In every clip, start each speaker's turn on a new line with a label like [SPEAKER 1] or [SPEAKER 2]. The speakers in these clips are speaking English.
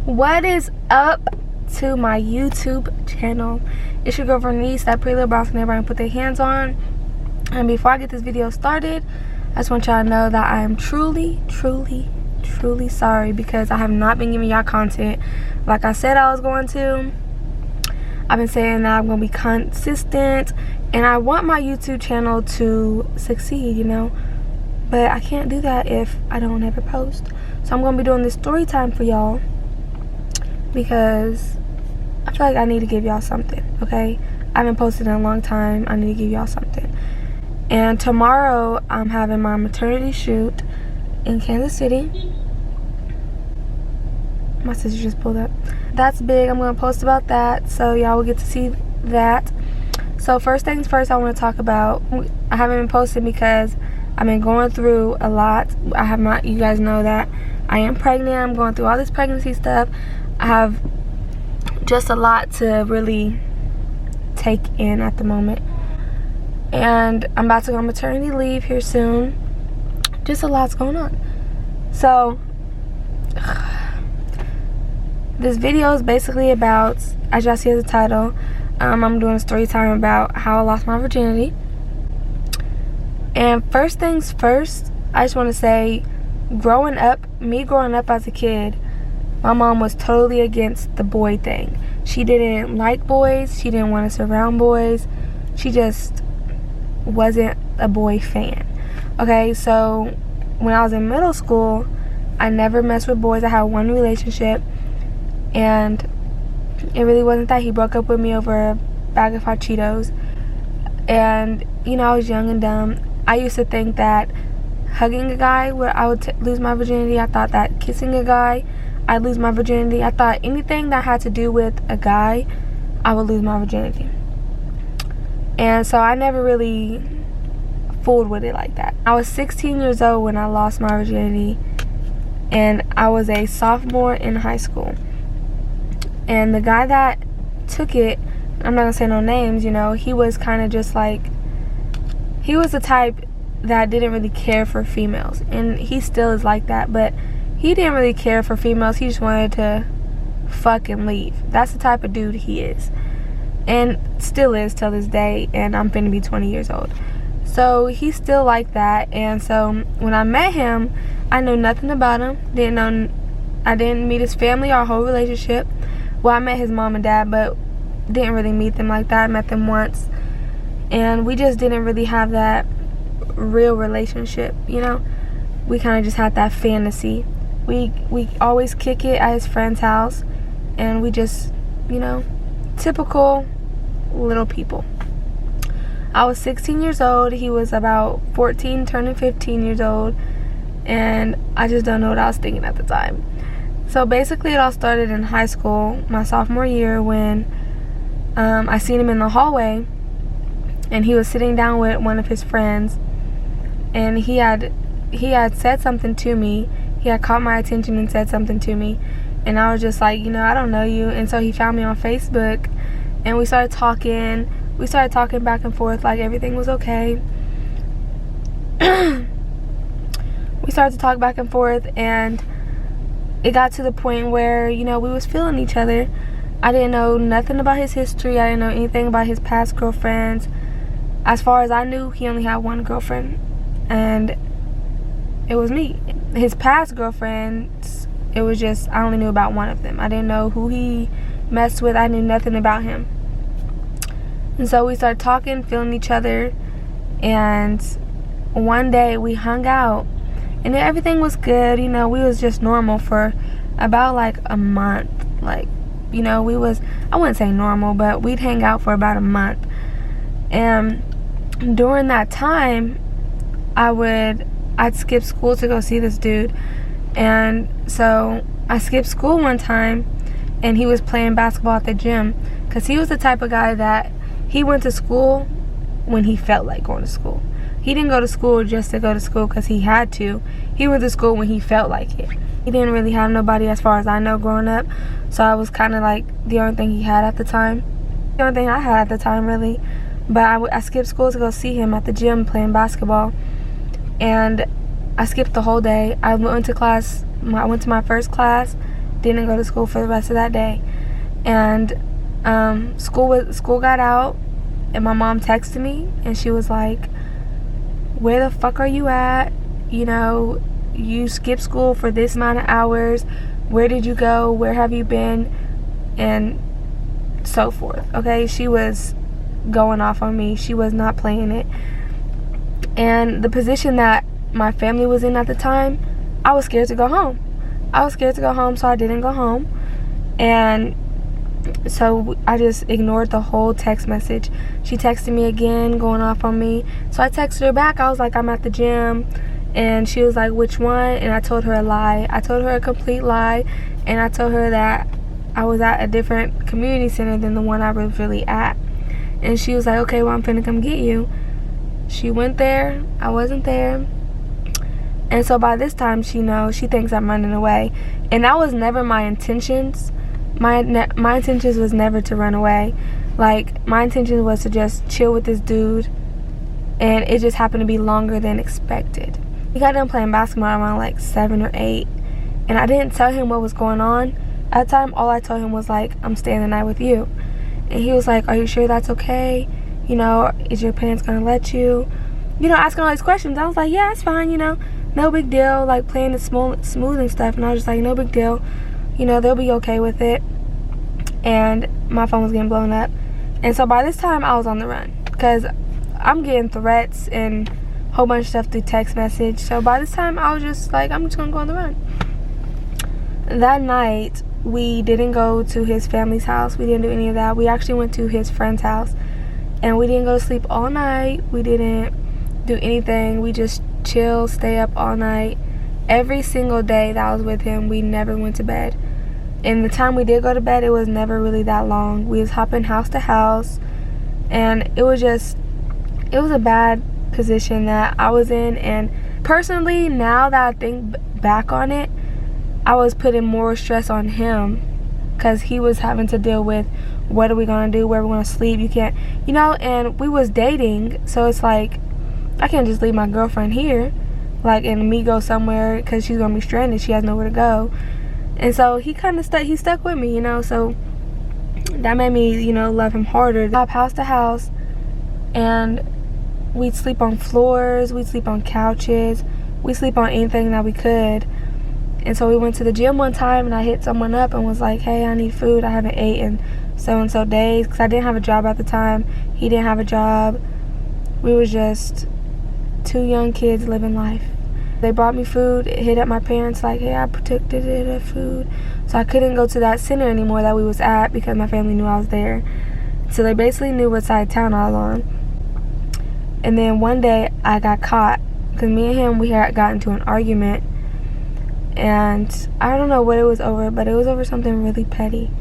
[SPEAKER 1] What is up to my YouTube channel? It's your girlfriend Niece, that pretty little brown skin everybody put their hands on. And before I get this video started, I just want y'all to know that I am truly sorry because I have not been giving y'all content like I said I was going to. I've been saying that I'm going to be consistent and I want my YouTube channel to succeed, you know, but I can't do that if I don't ever post. So I'm going to be doing this story time for y'all because I feel like I need to give y'all something, okay? I haven't posted in a long time. I need to give y'all something. And tomorrow I'm having my maternity shoot in Kansas City. My sister just pulled up. That's big. I'm going to post about that, so y'all will get to see that. So first things first, I want to talk about, I haven't been posting because I've been going through a lot. I have not, you guys know that I am pregnant. I'm going through all this pregnancy stuff. I have just a lot to really take in at the moment. And I'm about to go on maternity leave here soon. Just a lot's going on. So this video is basically about, as y'all see as the title, I'm doing a story time about how I lost my virginity. And first things first, I just want to say, growing up as a kid, my mom was totally against the boy thing. She didn't like boys. She didn't want us around boys. She just wasn't a boy fan. Okay, so when I was in middle school, I never messed with boys. I had one relationship, and it really wasn't that. He broke up with me over a bag of hot Cheetos. And, you know, I was young and dumb. I used to think that hugging a guy, I would lose my virginity. I thought that kissing a guy, I'd lose my virginity. I thought anything that had to do with a guy, I would lose my virginity. And so I never really fooled with it like that. I was 16 years old when I lost my virginity, and I was a sophomore in high school. And the guy that took it, I'm not gonna say no names, you know, he was kind of just like, he was the type that didn't really care for females, and he still is like that, but he didn't really care for females. He just wanted to fuck and leave. That's the type of dude he is, and still is till this day, and I'm finna be 20 years old. So he's still like that. And so when I met him, I knew nothing about him. I didn't meet his family or whole relationship. Well, I met his mom and dad, but didn't really meet them like that. I met them once, and we just didn't really have that real relationship, you know. We kind of just had that fantasy. We always kick it at his friend's house, and we just, you know, typical little people. I was 16 years old. He was about 14, turning 15 years old, and I just don't know what I was thinking at the time. So basically it all started in high school, my sophomore year, when I seen him in the hallway, and he was sitting down with one of his friends, and he had said something to me. He had caught my attention and said something to me, and I was just like, you know, I don't know you. And so he found me on Facebook, and we started talking back and forth like everything was okay. We started to talk back and forth, and it got to the point where, you know, we was feeling each other. I didn't know nothing about his history. I didn't know anything about his past girlfriends. As far as I knew, he only had one girlfriend, and it was me. His past girlfriends, it was just, I only knew about one of them. I didn't know who he messed with. I knew nothing about him. And so we started talking, feeling each other, and one day we hung out, and everything was good. You know, we was just normal for about like a month. Like, you know, I wouldn't say normal, but we'd hang out for about a month. And during that time, I'd skip school to go see this dude. And so I skipped school one time, and he was playing basketball at the gym, because he was the type of guy that he went to school when he felt like going to school. He didn't go to school just to go to school because he had to. He went to school when he felt like it. He didn't really have nobody, as far as I know, growing up. So I was kind of like the only thing he had at the time. The only thing I had at the time, really. But I skipped school to go see him at the gym playing basketball. And I skipped the whole day. I went to class. I went to my first class, didn't go to school for the rest of that day. And school got out, and my mom texted me, and she was like, where the fuck are you at? You know, you skipped school for this amount of hours. Where did you go? Where have you been? And so forth. Okay, she was going off on me. She was not playing it. And the position that my family was in at the time, I was scared to go home. So I didn't go home. And so I just ignored the whole text message. She texted me again, going off on me. So I texted her back. I was like, I'm at the gym. And she was like, which one? And I told her a lie. I told her a complete lie. And I told her that I was at a different community center than the one I was really at. And she was like, okay, well, I'm finna come get you. She went there. I wasn't there. And so by this time, she knows. She thinks I'm running away. And that was never my intentions. My intentions was never to run away. Like, my intention was to just chill with this dude. And it just happened to be longer than expected. We got done playing basketball around like 7 or 8. And I didn't tell him what was going on. At the time, all I told him was like, I'm staying the night with you. And he was like, are you sure that's okay? You know, is your parents gonna let you? You know, asking all these questions. I was like, yeah, it's fine, you know. No big deal. Like, playing it smooth and stuff. And I was just like, no big deal. You know, they'll be okay with it. And my phone was getting blown up. And so by this time, I was on the run. Because I'm getting threats and a whole bunch of stuff through text message. So by this time, I was just like, I'm just gonna go on the run. That night, we didn't go to his family's house. We didn't do any of that. We actually went to his friend's house. And we didn't go to sleep all night. We didn't do anything. We just chill, stay up all night. Every single day that I was with him, we never went to bed. And the time we did go to bed, it was never really that long. We was hopping house to house. And it was a bad position that I was in. And personally, now that I think back on it, I was putting more stress on him. Because he was having to deal with, what are we going to do? Where are we going to sleep? You can't, you know, and we was dating. So it's like, I can't just leave my girlfriend here. Like, and me go somewhere because she's going to be stranded. She has nowhere to go. And so he kind of stuck with me, you know. So that made me, you know, love him harder. Hop house to house. And we'd sleep on floors. We'd sleep on couches. We'd sleep on anything that we could. And so we went to the gym one time, and I hit someone up and was like, hey, I need food. I haven't ate in so-and-so days. Because I didn't have a job at the time. He didn't have a job. We was just 2 young kids living life. They brought me food. It hit up my parents like, hey, I protected it of food. So I couldn't go to that center anymore that we was at because my family knew I was there. So they basically knew what side of town I was on. And then one day I got caught because me and him, we had gotten into an argument. And I don't know what it was over, but it was over something really petty.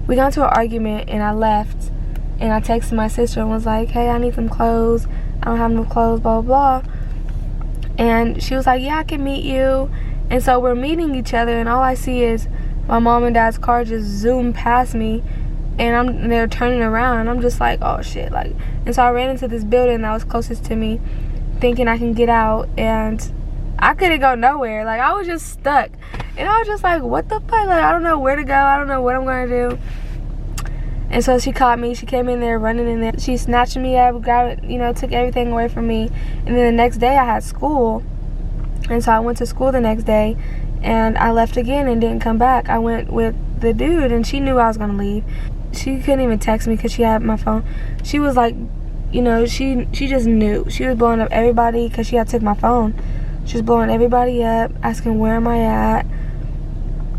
[SPEAKER 1] We got into an argument and I left. And I texted my sister and was like, hey, I need some clothes. I don't have no clothes, blah, blah, blah. And she was like, yeah, I can meet you. And so we're meeting each other, and all I see is my mom and dad's car just zoom past me, and they're turning around, and I'm just like, oh shit. Like, and so I ran into this building that was closest to me, thinking I can get out, and I couldn't go nowhere. Like, I was just stuck. And I was just like, what the fuck? Like, I don't know where to go. I don't know what I'm gonna do. And so she caught me. She came in there, running in there. She snatched me up, grabbed it, you know, took everything away from me. And then the next day I had school. And so I went to school the next day. And I left again and didn't come back. I went with the dude, and she knew I was going to leave. She couldn't even text me because she had my phone. She was like, you know, she just knew. She was blowing up everybody because she had took my phone. She was blowing everybody up, asking where am I at,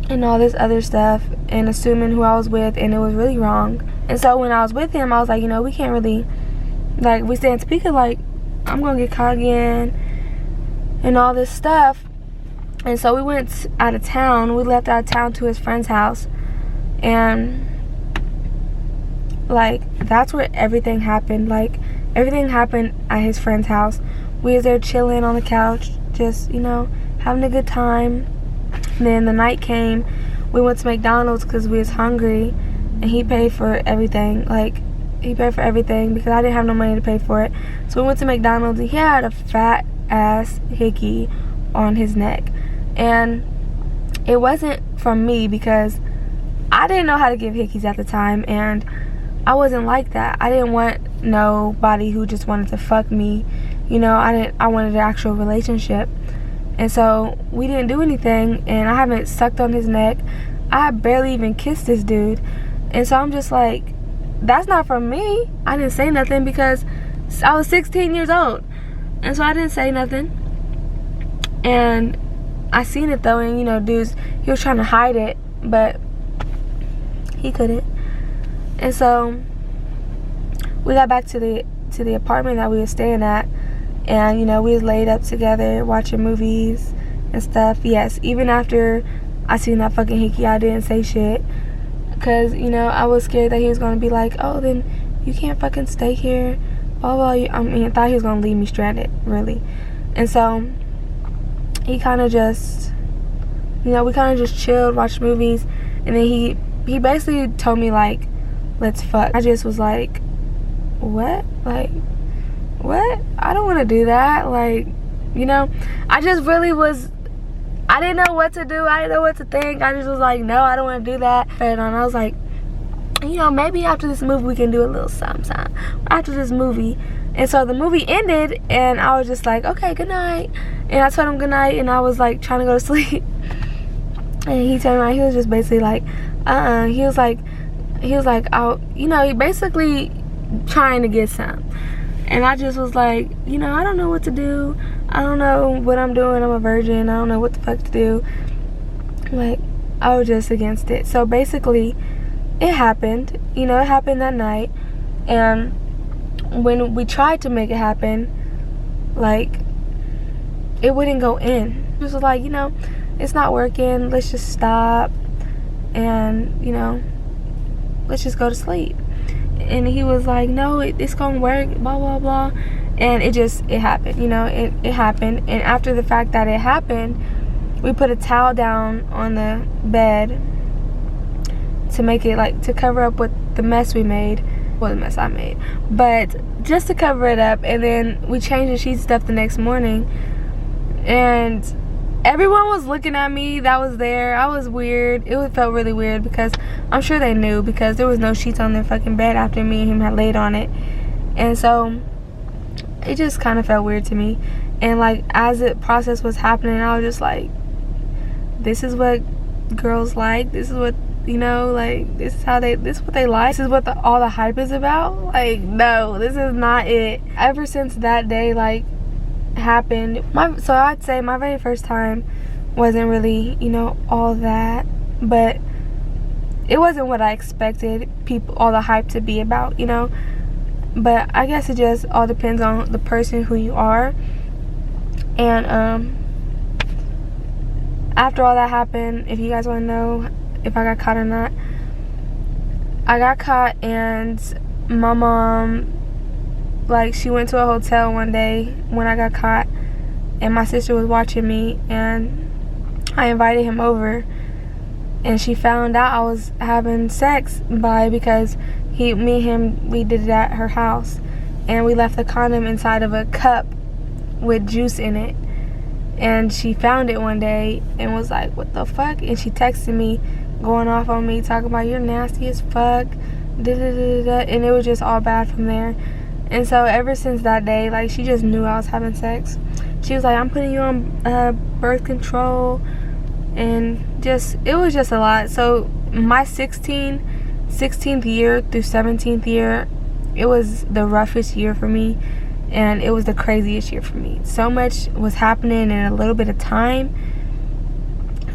[SPEAKER 1] and all this other stuff, and assuming who I was with, and it was really wrong. And so when I was with him, I was like, you know, we can't really, like, we stand speaking, like, I'm gonna get caught again, and all this stuff. And so we went out of town. We left out of town to his friend's house, and like, that's where everything happened. Like, everything happened at his friend's house. We was there chilling on the couch, just, you know, having a good time. And then the night came, we went to McDonald's because we was hungry, and he paid for everything. Like, he paid for everything because I didn't have no money to pay for it. So we went to McDonald's, and he had a fat ass hickey on his neck. And it wasn't from me, because I didn't know how to give hickeys at the time, and I wasn't like that. I didn't want nobody who just wanted to fuck me. You know, I wanted an actual relationship. And so we didn't do anything, and I haven't sucked on his neck. I barely even kissed this dude. And so I'm just like, that's not from me. I didn't say nothing because I was 16 years old. And so I didn't say nothing. And I seen it though, and you know, dudes, he was trying to hide it, but he couldn't. And so we got back to the apartment that we were staying at, and you know, we was laid up together watching movies and stuff. Yes, even after I seen that fucking hickey, I didn't say shit, because you know, I was scared that he was gonna be like, oh, then you can't fucking stay here, blah blah. I mean, I thought he was gonna leave me stranded, really. And so he kind of just, you know, we kind of just chilled, watched movies, and then he basically told me like, let's fuck. I just was like, what? Like, what? I don't want to do that. Like, you know, I just really was, I didn't know what to do. I didn't know what to think. I just was like, no, I don't want to do that. And I was like, you know, maybe after this movie we can do a little something after this movie. And so the movie ended, and I was just like, okay, good night. And I told him good night, and I was like trying to go to sleep. And he turned around, he was just basically like, he was like, oh, you know, he basically trying to get some. And I just was like, you know, I don't know what to do. I don't know what I'm doing. I'm a virgin. I don't know what the fuck to do. Like, I was just against it. So basically, it happened. You know, it happened that night. And when we tried to make it happen, like, it wouldn't go in. It was like, you know, it's not working. Let's just stop. And, you know, let's just go to sleep. And he was like, no, it's gonna work, blah blah blah. And it happened, you know, it happened. And after the fact that it happened, we put a towel down on the bed to make it, like, to cover up what the mess we made. Well, the mess I made, but just to cover it up. And then we changed the sheet stuff the next morning, and everyone was looking at me that was there. I was weird. It felt really weird, because I'm sure they knew, because there was no sheets on their fucking bed after me and him had laid on it. And so it just kind of felt weird to me. And like, as the process was happening, I was just like, this is what girls like. This is what, you know, like, this is what they like. This is what all the hype is about. Like, no, this is not it. Ever since that day, like, happened, so I'd say my very first time wasn't really, you know, all that, but it wasn't what I expected all the hype to be about, you know. But I guess it just all depends on the person who you are. And after all that happened, if you guys want to know if I got caught or not, I got caught. And my mom, like, she went to a hotel one day when I got caught, and my sister was watching me, and I invited him over, and she found out I was having sex because me and him, we did it at her house, and we left the condom inside of a cup with juice in it. And she found it one day and was like, what the fuck? And she texted me, going off on me, talking about, you're nasty as fuck, da da da da. And it was just all bad from there. And so ever since that day, like, she just knew I was having sex. She was like, I'm putting you on birth control. And it was just a lot. So my 16th year through 17th year, it was the roughest year for me. And it was the craziest year for me. So much was happening in a little bit of time.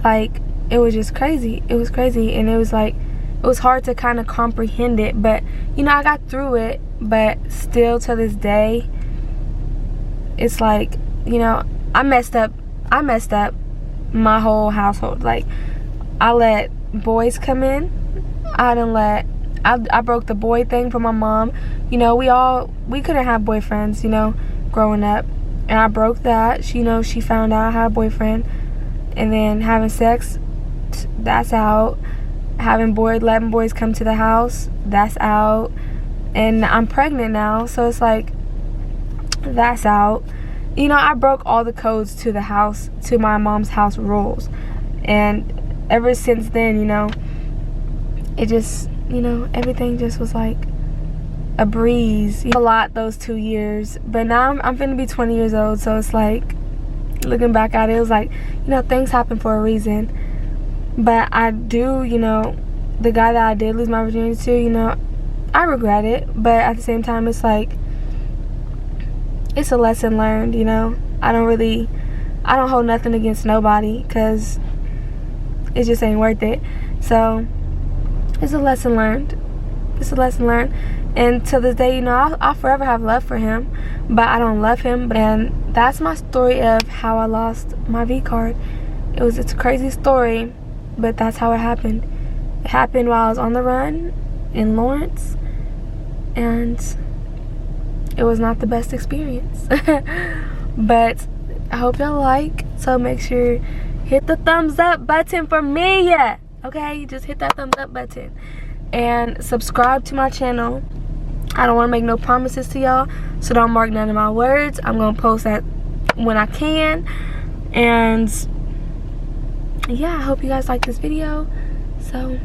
[SPEAKER 1] Like, it was just crazy. It was crazy. And it was like, it was hard to kind of comprehend it. But, you know, I got through it. But still to this day, it's like, you know, I messed up my whole household. Like, I let boys come in. I broke the boy thing for my mom. You know, we couldn't have boyfriends, you know, growing up. And I broke that. She found out I had a boyfriend. And then having sex, that's out. Letting boys come to the house, that's out. And I'm pregnant now, so it's like, that's out. You know, I broke all the codes to my mom's house rules. And ever since then, you know, it just, you know, everything just was like a breeze. A lot those 2 years, but now I'm finna be 20 years old, so it's like, looking back at it, it was like, you know, things happen for a reason. But I do, you know, the guy that I did lose my virginity to, you know, I regret it, but at the same time, it's like, it's a lesson learned, you know. I don't hold nothing against nobody, because it just ain't worth it. So it's a lesson learned. It's a lesson learned. And to this day, you know, I'll forever have love for him, but I don't love him. And that's my story of how I lost my V card. It's a crazy story, but that's how it happened. It happened while I was on the run in Lawrence, and it was not the best experience. But I hope y'all like, so make sure hit the thumbs up button for me. Okay, just hit that thumbs up button and subscribe to my channel. I don't want to make no promises to y'all, so don't mark none of my words. I'm gonna post that when I can. And yeah, I hope you guys like this video. So